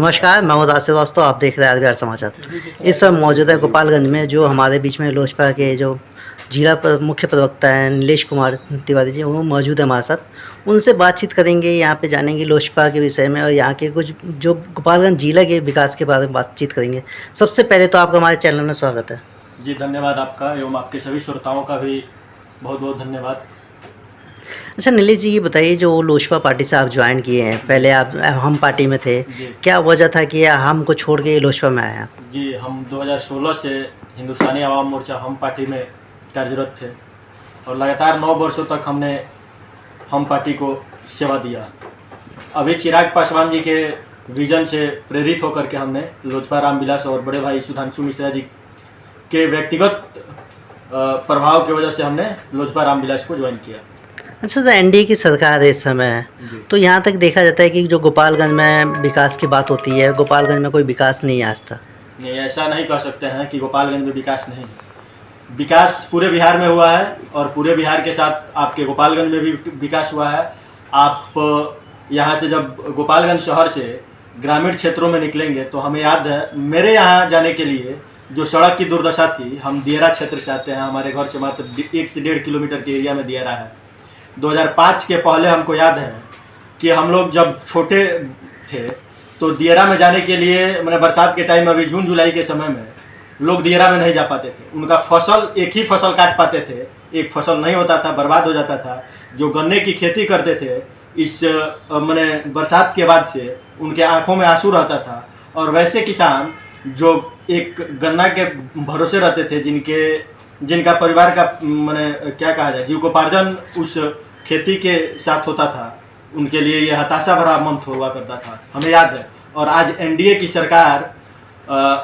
नमस्कार, मैं हूँ दास श्रीवास्तव। आप देख रहे हैं बिहार समाचार। इस समय मौजूद है गोपालगंज में, जो हमारे बीच में लोजपा के जो मुख्य प्रवक्ता हैं नीलेश कुमार तिवारी जी, वो मौजूद है हमारे साथ। उनसे बातचीत करेंगे, यहाँ पे जानेंगे लोजपा के विषय में और यहाँ के कुछ जो गोपालगंज जिला के विकास के बारे में बातचीत करेंगे। सबसे पहले तो आपका हमारे चैनल में स्वागत है। जी, धन्यवाद आपका एवं आपके सभी श्रोताओं का भी बहुत बहुत धन्यवाद। अच्छा नीलेश जी, ये बताइए, जो लोजपा पार्टी से आप ज्वाइन किए हैं, पहले आप हम पार्टी में थे, क्या वजह था कि हमको छोड़ के लोजपा में आए आप? जी, हम 2016 से हिंदुस्तानी आवाम मोर्चा हम पार्टी में कार्यरत थे और लगातार 9 वर्षों तक हमने हम पार्टी को सेवा दिया। अभी चिराग पासवान जी के विजन से प्रेरित होकर के हमने लोजपा रामविलास और बड़े भाई सुधांशु मिश्रा जी के व्यक्तिगत प्रभाव की वजह से हमने लोजपा रामविलास को ज्वाइन किया। अच्छा, तो एनडीए की सरकार है इस समय, तो यहाँ तक देखा जाता है कि जो गोपालगंज में विकास की बात होती है, गोपालगंज में कोई विकास नहीं है आज तक। नहीं, ऐसा नहीं कह सकते हैं कि गोपालगंज में विकास नहीं है। विकास पूरे बिहार में हुआ है और पूरे बिहार के साथ आपके गोपालगंज में भी विकास हुआ है। आप यहाँ से जब गोपालगंज शहर से ग्रामीण क्षेत्रों में निकलेंगे तो हमें याद है, मेरे यहाँ जाने के लिए जो सड़क की दुर्दशा थी, हम दियरा क्षेत्र से आते हैं, हमारे घर से मात्र 1 से 1.5 किलोमीटर के एरिया में दियरा है। 2005 के पहले हमको याद है कि हम लोग जब छोटे थे तो दियरा में जाने के लिए, मैंने बरसात के टाइम, अभी जून जुलाई के समय में लोग दियरा में नहीं जा पाते थे। उनका फसल, एक ही फसल काट पाते थे, एक फसल नहीं होता था, बर्बाद हो जाता था। जो गन्ने की खेती करते थे, इस मैंने बरसात के बाद से उनके आंखों में आंसू रहता था। और वैसे किसान जो एक गन्ना के भरोसे रहते थे, जिनका परिवार का मैंने क्या कहा जाए, जीविकोपार्जन उस खेती के साथ होता था, उनके लिए ये हताशा भरा मंथ हुआ करता था, हमें याद है। और आज एनडीए की सरकार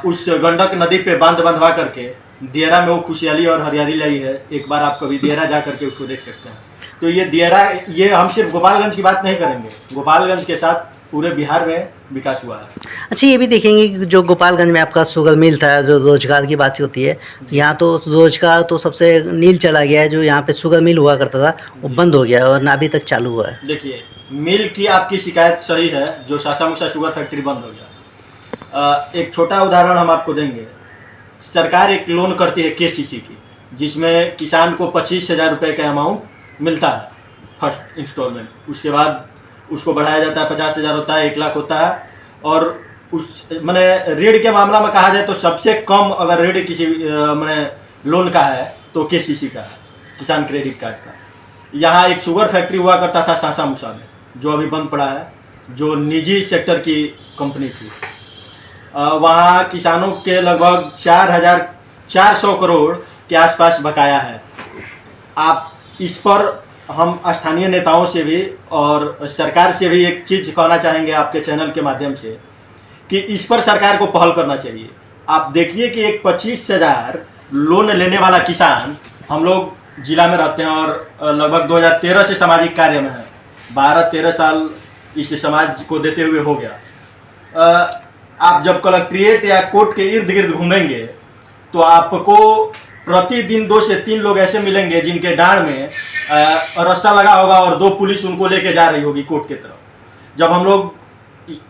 उस गंडक नदी पे बांध बंधवा करके दियरा में वो खुशहाली और हरियाली लाई है। एक बार आप कभी दियरा जा करके उसको देख सकते हैं। तो ये दियरा, ये हम सिर्फ गोपालगंज की बात नहीं करेंगे, गोपालगंज के साथ पूरे बिहार में विकास हुआ है। अच्छा, ये भी देखेंगे कि जो गोपालगंज में आपका शुगर मिल था, जो रोजगार की बात होती है, यहाँ तो रोजगार तो सबसे नील चला गया है। जो यहाँ पे शुगर मिल हुआ करता था वो बंद हो गया और ना अभी तक चालू हुआ है। देखिए, मिल की आपकी शिकायत सही है, जो सासामुसा शुगर फैक्ट्री बंद हो गया। एक छोटा उदाहरण हम आपको देंगे। सरकार एक लोन करती है केसीसी की, जिसमें किसान को 25,000 रुपये का अमाउंट मिलता है फर्स्ट इंस्टॉलमेंट। उसके बाद उसको बढ़ाया जाता है, 50,000 होता है, 1 लाख होता है। और उस मैंने ऋण के मामला में कहा जाए तो सबसे कम अगर ऋण किसी मैंने लोन का है तो केसीसी का है, किसान क्रेडिट कार्ड का। यहाँ एक शुगर फैक्ट्री हुआ करता था सासामुसा में, जो अभी बंद पड़ा है, जो निजी सेक्टर की कंपनी थी। वहाँ किसानों के लगभग 4,400 करोड़ के आसपास बकाया है। आप इस पर हम स्थानीय नेताओं से भी और सरकार से भी एक चीज़ कहना चाहेंगे आपके चैनल के माध्यम से, कि इस पर सरकार को पहल करना चाहिए। आप देखिए कि एक 25,000 लोन लेने वाला किसान, हम लोग जिला में रहते हैं और लगभग 2013 से सामाजिक कार्य में है, 12-13 साल इस समाज को देते हुए हो गया। आप जब कलेक्ट्रेट या कोर्ट के इर्द गिर्द घूमेंगे तो आपको प्रतिदिन 2 से 3 लोग ऐसे मिलेंगे जिनके डांड में रस्सा लगा होगा और 2 पुलिस उनको लेके जा रही होगी कोर्ट की तरफ। जब हम लोग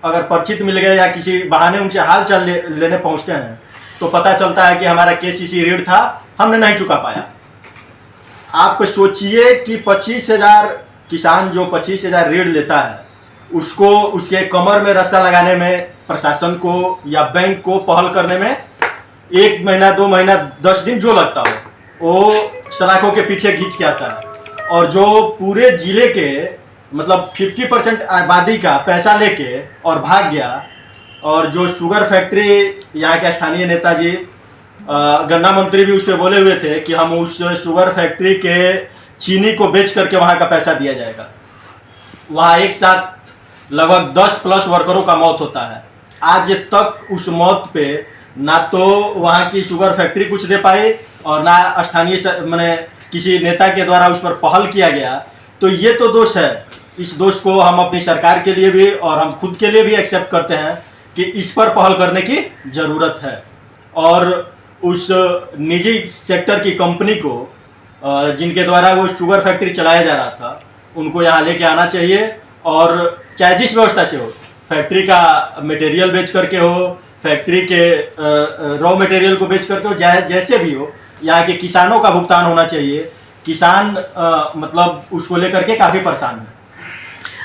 अगर परिचित मिल गए या किसी बहाने उनसे हाल चाल लेने पहुंचते हैं तो पता चलता है कि हमारा केसीसी ऋण था, हमने नहीं चुका पाया। आप सोचिए कि 25,000 किसान जो 25,000 ऋण लेता है, उसको उसके कमर में रस्सा लगाने में प्रशासन को या बैंक को पहल करने में 1 महीना 2 महीना 10 दिन जो लगता हो, वो सलाखों के पीछे खींच के आता है। और जो पूरे जिले के मतलब 50% आबादी का पैसा लेके और भाग गया। और जो शुगर फैक्ट्री, यहाँ के स्थानीय नेताजी, गन्ना मंत्री भी उस पर बोले हुए थे कि हम उस शुगर फैक्ट्री के चीनी को बेच करके वहाँ का पैसा दिया जाएगा। वहाँ एक साथ लगभग 10+ वर्करों का मौत होता है। आज तक उस मौत पे ना तो वहाँ की शुगर फैक्ट्री कुछ दे पाई और ना स्थानीय मैंने किसी नेता के द्वारा उस पर पहल किया गया। तो ये तो दोष है। इस दोष को हम अपनी सरकार के लिए भी और हम खुद के लिए भी एक्सेप्ट करते हैं कि इस पर पहल करने की ज़रूरत है। और उस निजी सेक्टर की कंपनी को, जिनके द्वारा वो शुगर फैक्ट्री चलाया जा रहा था, उनको यहाँ लेके आना चाहिए। और चाहे जिस व्यवस्था से हो, फैक्ट्री का मटेरियल बेच करके हो, फैक्ट्री के रॉ मटेरियल को बेच करके हो, जैसे भी हो, यहाँ के किसानों का भुगतान होना चाहिए। किसान मतलब उसको लेकर के काफ़ी परेशान है।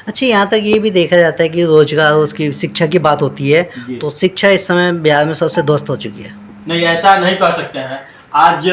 अच्छा, यहाँ तक ये भी देखा जाता है कि रोजगार और उसकी शिक्षा की बात होती है, जी। तो शिक्षा इस समय बिहार में सबसे ध्वस्त हो चुकी है। नहीं, ऐसा नहीं कह सकते हैं। आज